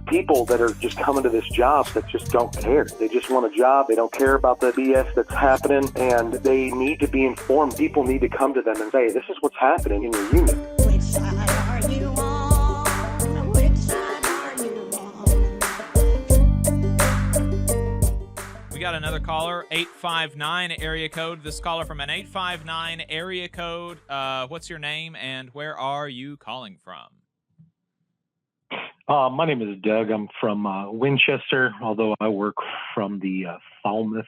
people that are just coming to this job that just don't care. They just want a job. They don't care about the BS that's happening, and they need to be informed. People need to come to them and say, this is what's happening in your union. Which side are you on? Which side are you on? We got another caller, 859 area code. This caller from an 859 area code. What's your name and where are you calling from? My name is Doug. I'm from Winchester, although I work from the Falmouth,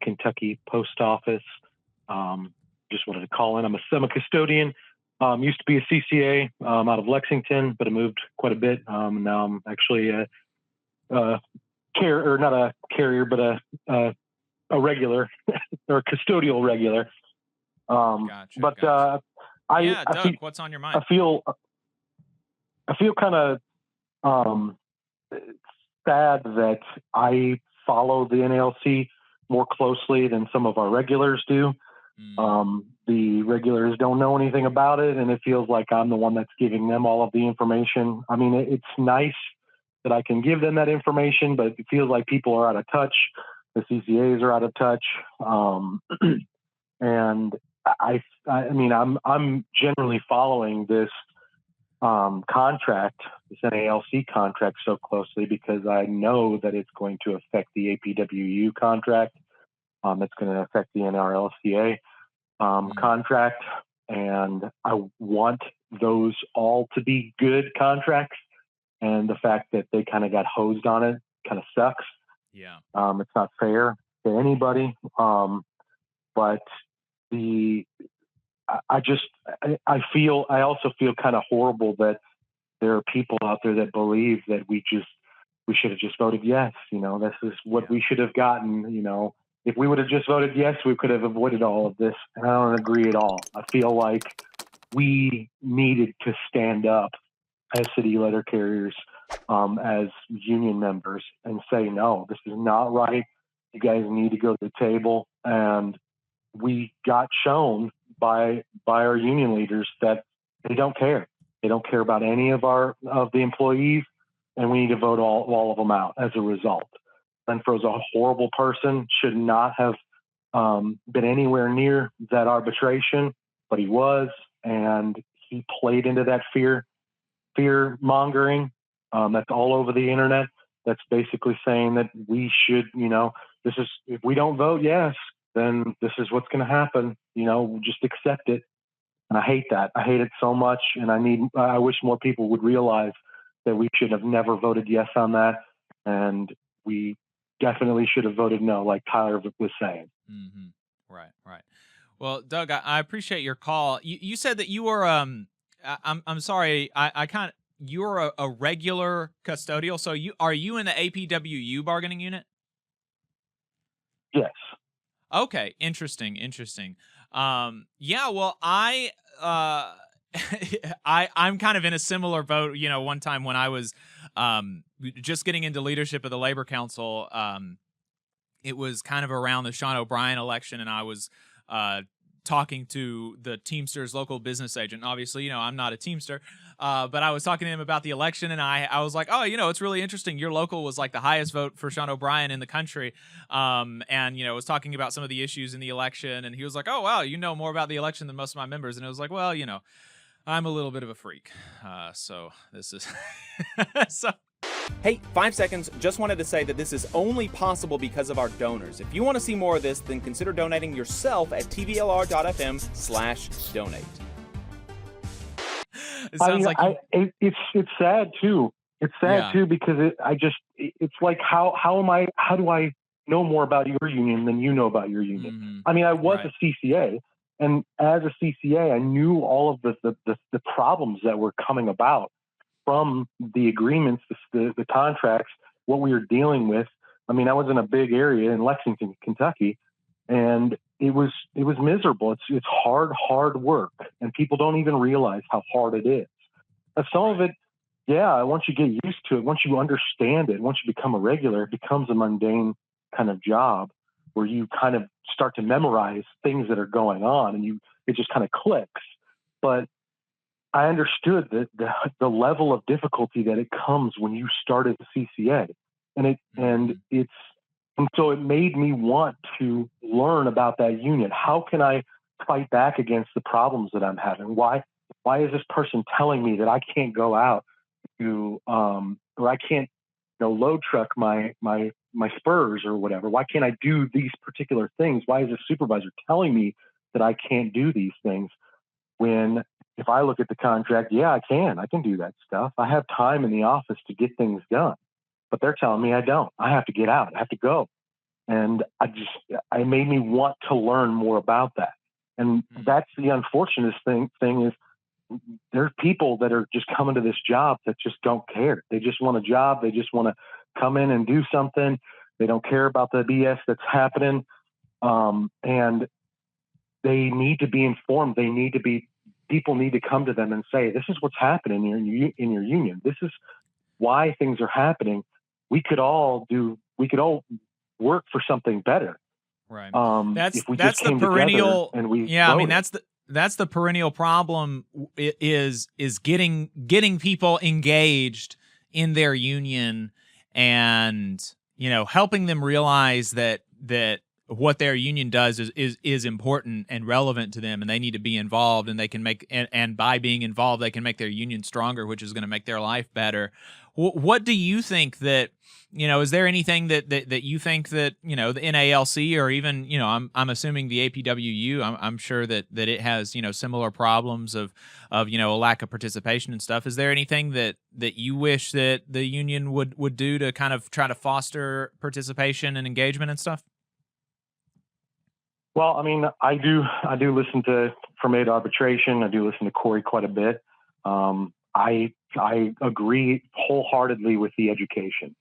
Kentucky post office. Just wanted to call in. I'm a custodian. Used to be a CCA out of Lexington, but I moved quite a bit. Now I'm actually not a carrier, but a regular or a custodial regular. Gotcha. Doug, what's on your mind? I feel kind of sad that I follow the NALC more closely than some of our regulars do. The regulars don't know anything about it, and it feels like I'm the one that's giving them all of the information. I mean, it's nice that I can give them that information, but it feels like people are out of touch. The CCAs are out of touch. And I mean, I'm generally following this contract, this NALC contract, so closely because I know that it's going to affect the APWU contract. It's going to affect the NRLCA contract, and I want those all to be good contracts. And the fact that they kind of got hosed on it kind of sucks. Yeah. It's not fair to anybody. But I also feel kind of horrible that there are people out there that believe that we should have just voted yes. You know, this is what we should have gotten. You know, if we would have just voted yes, we could have avoided all of this. And I don't agree at all. I feel like we needed to stand up as city letter carriers, as union members, and say, no, this is not right. You guys need to go to the table. And we got shown by our union leaders that they don't care. They don't care about any of the employees, and we need to vote all of them out as a result. Renfro's a horrible person, should not have been anywhere near that arbitration, but he was, and he played into that fear mongering that's all over the internet. That's basically saying that we should, if we don't vote yes, then this is what's going to happen. Just accept it. And I hate that. I hate it so much. And I wish more people would realize that we should have never voted yes on that. And we definitely should have voted no, like Tyler was saying. Mm-hmm. Right. Well, Doug, I appreciate your call. You said that you were, I'm sorry, you're a regular custodial. So are you in the APWU bargaining unit? Yes. Okay. Interesting. Yeah, well, I'm kind of in a similar boat. One time when I was just getting into leadership of the Labor Council, it was kind of around the Sean O'Brien election, and I was talking to the Teamsters local business agent. Obviously, I'm not a Teamster, but I was talking to him about the election, and I was like, oh, it's really interesting. Your local was like the highest vote for Sean O'Brien in the country. And, was talking about some of the issues in the election, and he was like, oh, wow, you know more about the election than most of my members. And it was like, well, I'm a little bit of a freak. So this is so. Hey, 5 seconds. Just wanted to say that this is only possible because of our donors. If you want to see more of this, then consider donating yourself at tvlr.fm/donate. It sounds it's sad too. It's sad too because it's like how do I know more about your union than you know about your union? Mm-hmm. I mean, I was a CCA, and as a CCA, I knew all of the problems that were coming about from the agreements, the contracts, what we were dealing with. I mean, I was in a big area in Lexington, Kentucky, and it was miserable. It's hard work, and people don't even realize how hard it is. Some of it, once you get used to it, once you understand it, once you become a regular, it becomes a mundane kind of job where you kind of start to memorize things that are going on, and it just kind of clicks. But I understood that the level of difficulty that it comes when you start as a CCA, and so it made me want to learn about that union. How can I fight back against the problems that I'm having? Why is this person telling me that I can't go out to or I can't load truck my spurs or whatever? Why can't I do these particular things? Why is the supervisor telling me that I can't do these things? When if I look at the contract, yeah, I can do that stuff. I have time in the office to get things done, but they're telling me I don't. I have to get out. I have to go. And it made me want to learn more about that. And that's the unfortunate thing is there's people that are just coming to this job that just don't care. They just want a job. They just want to come in and do something. They don't care about the BS that's happening. And they need to be informed. People need to come to them and say, this is what's happening in your union. This is why things are happening. We could all work for something better. Right. That's the perennial, and we yeah, voted. I mean, that's the perennial problem is getting people engaged in their union and, helping them realize that what their union does is important and relevant to them, and they need to be involved, and they can and by being involved, they can make their union stronger, which is going to make their life better. What do you think that, is there anything that you think that, the NALC or even, I'm assuming the APWU, I'm sure that it has, similar problems of, a lack of participation and stuff. Is there anything that you wish that the union would do to kind of try to foster participation and engagement and stuff? Well, I mean, I do listen to from Arbitration. I do listen to Corey quite a bit. I agree wholeheartedly with the education.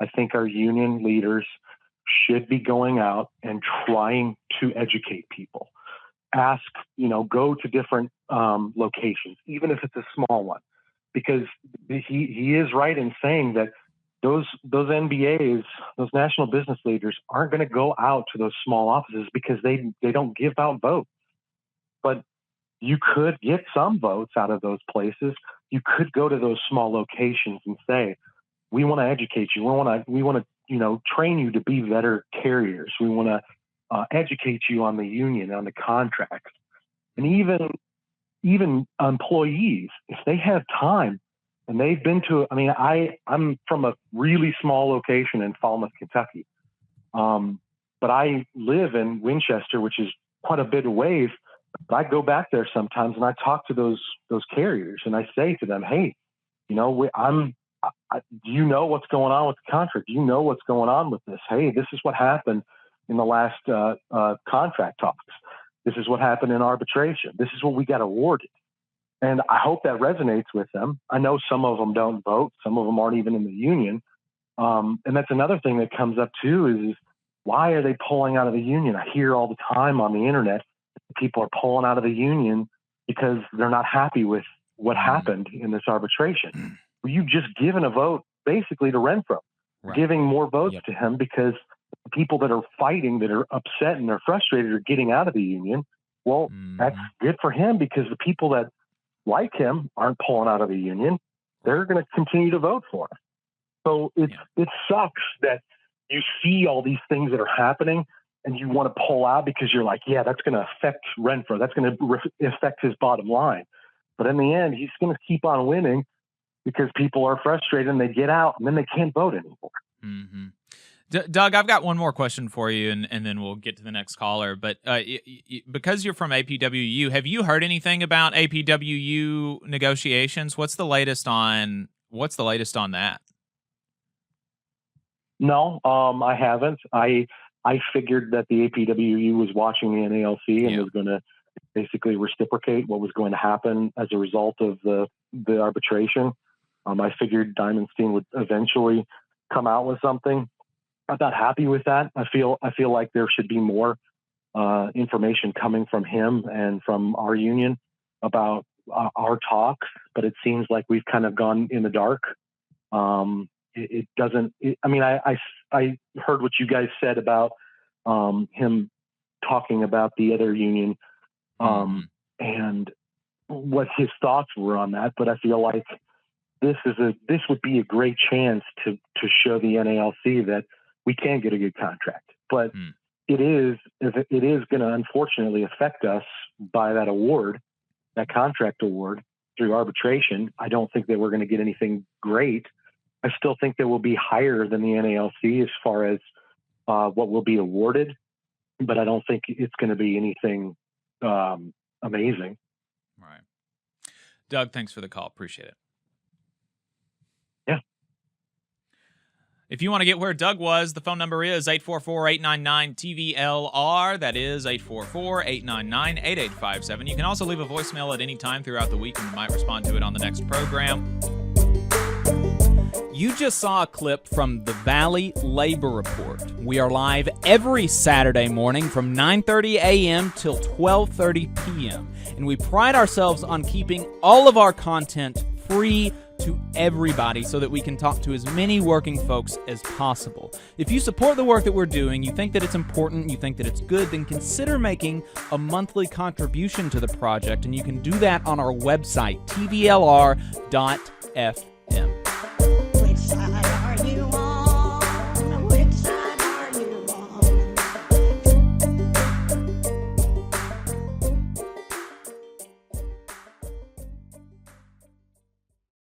I think our union leaders should be going out and trying to educate people. Ask, go to different locations, even if it's a small one, because he is right in saying that those NBAs, those national business leaders, aren't going to go out to those small offices because they don't give out votes. But you could get some votes out of those places. You could go to those small locations and say, we want to educate you. We want to train you to be better carriers. We want to educate you on the union, on the contracts, and even employees, if they have time. And they've been to, I'm from a really small location in Falmouth, Kentucky. But I live in Winchester, which is quite a bit away. But I go back there sometimes and I talk to those carriers and I say to them, hey, do you know what's going on with the contract? Do you know what's going on with this? Hey, this is what happened in the last contract talks. This is what happened in arbitration. This is what we got awarded. And I hope that resonates with them. I know some of them don't vote. Some of them aren't even in the union. And that's another thing that comes up too is why are they pulling out of the union? I hear all the time on the internet, people are pulling out of the union because they're not happy with what happened in this arbitration. Well, you've just given a vote basically to Renfro, giving more votes to him because the people that are fighting, that are upset and they're frustrated are getting out of the union. Well, that's good for him because the people that like him aren't pulling out of the union. They're going to continue to vote for him. So it sucks that you see all these things that are happening and you want to pull out because you're like, yeah, that's going to affect Renfro. That's going to affect his bottom line. But in the end, he's going to keep on winning because people are frustrated and they get out and then they can't vote anymore. Mm-hmm. Doug, I've got one more question for you, and then we'll get to the next caller. But because you're from APWU, have you heard anything about APWU negotiations? What's the latest on that? No, I haven't. I figured that the APWU was watching the NALC and was going to basically reciprocate what was going to happen as a result of the arbitration. I figured Diamondstein would eventually come out with something. I'm not happy with that. I feel like there should be more information coming from him and from our union about our talks, but it seems like we've kind of gone in the dark. It doesn't. I heard what you guys said about him talking about the other union, and what his thoughts were on that, but I feel like this would be a great chance to show the NALC that we can get a good contract. But it is going to unfortunately affect us by that award, that contract award through arbitration. I don't think that we're going to get anything great. I still think that we'll be higher than the NALC as far as what will be awarded, but I don't think it's going to be anything amazing. Right. Doug, thanks for the call. Appreciate it. Yeah. If you want to get where Doug was, the phone number is 844-899-TVLR. That is 844-899-8857. You can also leave a voicemail at any time throughout the week, and we might respond to it on the next program. You just saw a clip from the Valley Labor Report. We are live every Saturday morning from 9:30 a.m. till 12:30 p.m. And we pride ourselves on keeping all of our content free to everybody so that we can talk to as many working folks as possible. If you support the work that we're doing, you think that it's important, you think that it's good, then consider making a monthly contribution to the project, and you can do that on our website, tvlr.fm.